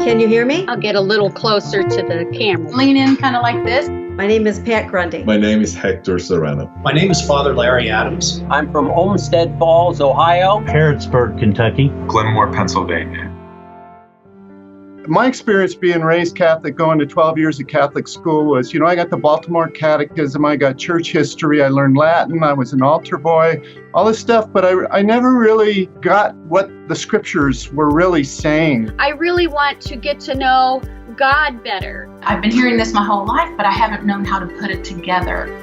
Can you hear me? I'll get a little closer to the camera. Lean in kind of like this. My name is Pat Grundy. My name is Hector Serrano. My name is Father Larry Adams. I'm from Olmsted Falls, Ohio. Harrodsburg, Kentucky. Glenmore, Pennsylvania. My experience being raised Catholic, going to 12 years of Catholic school was, I got the Baltimore Catechism, I got church history, I learned Latin, I was an altar boy, all this stuff, but I never really got what the scriptures were really saying. I really want to get to know God better. I've been hearing this my whole life, but I haven't known how to put it together.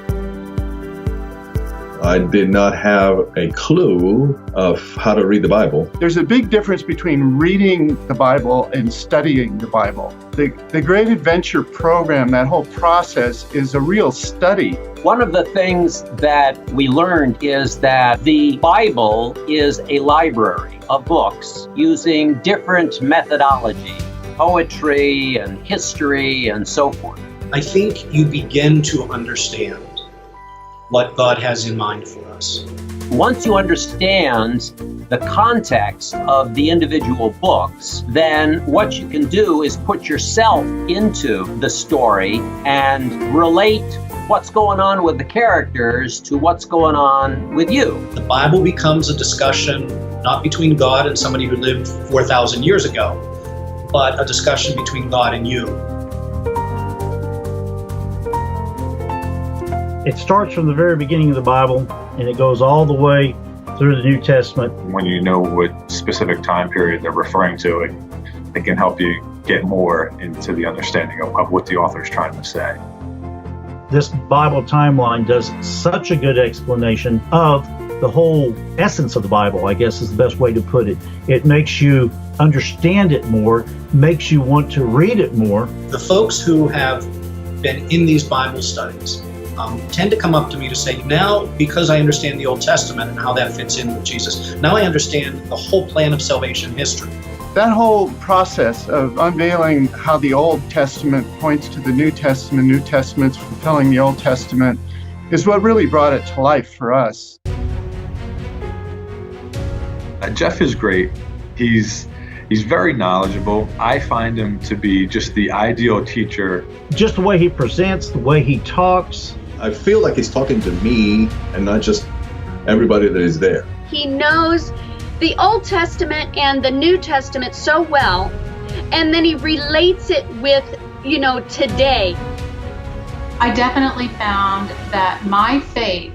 I did not have a clue of how to read the Bible. There's a big difference between reading the Bible and studying the Bible. The Great Adventure program, that whole process, is a real study. One of the things that we learned is that the Bible is a library of books using different methodology, poetry and history and so forth. I think you begin to understand what God has in mind for us. Once you understand the context of the individual books, then what you can do is put yourself into the story and relate what's going on with the characters to what's going on with you. The Bible becomes a discussion not between God and somebody who lived 4,000 years ago, but a discussion between God and you. It starts from the very beginning of the Bible, and it goes all the way through the New Testament. When you know what specific time period they're referring to, it can help you get more into the understanding of what the author is trying to say. This Bible timeline does such a good explanation of the whole essence of the Bible, I guess is the best way to put it. It makes you understand it more, makes you want to read it more. The folks who have been in these Bible studies tend to come up to me to say, now, because I understand the Old Testament and how that fits in with Jesus, now I understand the whole plan of salvation history. That whole process of unveiling how the Old Testament points to the New Testament, New Testament's fulfilling the Old Testament, is what really brought it to life for us. Jeff is great. He's very knowledgeable. I find him to be just the ideal teacher. Just the way he presents, the way he talks. I feel like he's talking to me and not just everybody that is there. He knows the Old Testament and the New Testament so well, and then he relates it with, today. I definitely found that my faith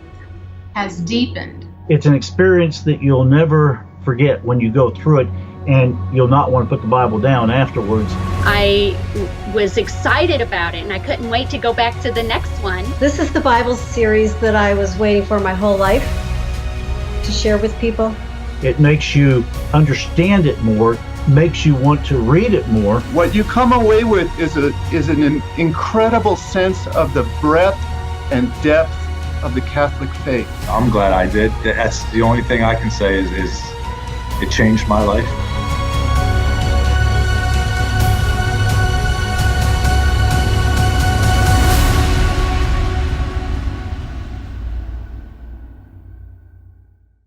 has deepened. It's an experience that you'll never forget when you go through it, and you'll not want to put the Bible down afterwards. I was excited about it, and I couldn't wait to go back to the next one. This is the Bible series that I was waiting for my whole life to share with people. It makes you understand it more, makes you want to read it more. What you come away with is an incredible sense of the breadth and depth of the Catholic faith. I'm glad I did. That's the only thing I can say is it changed my life.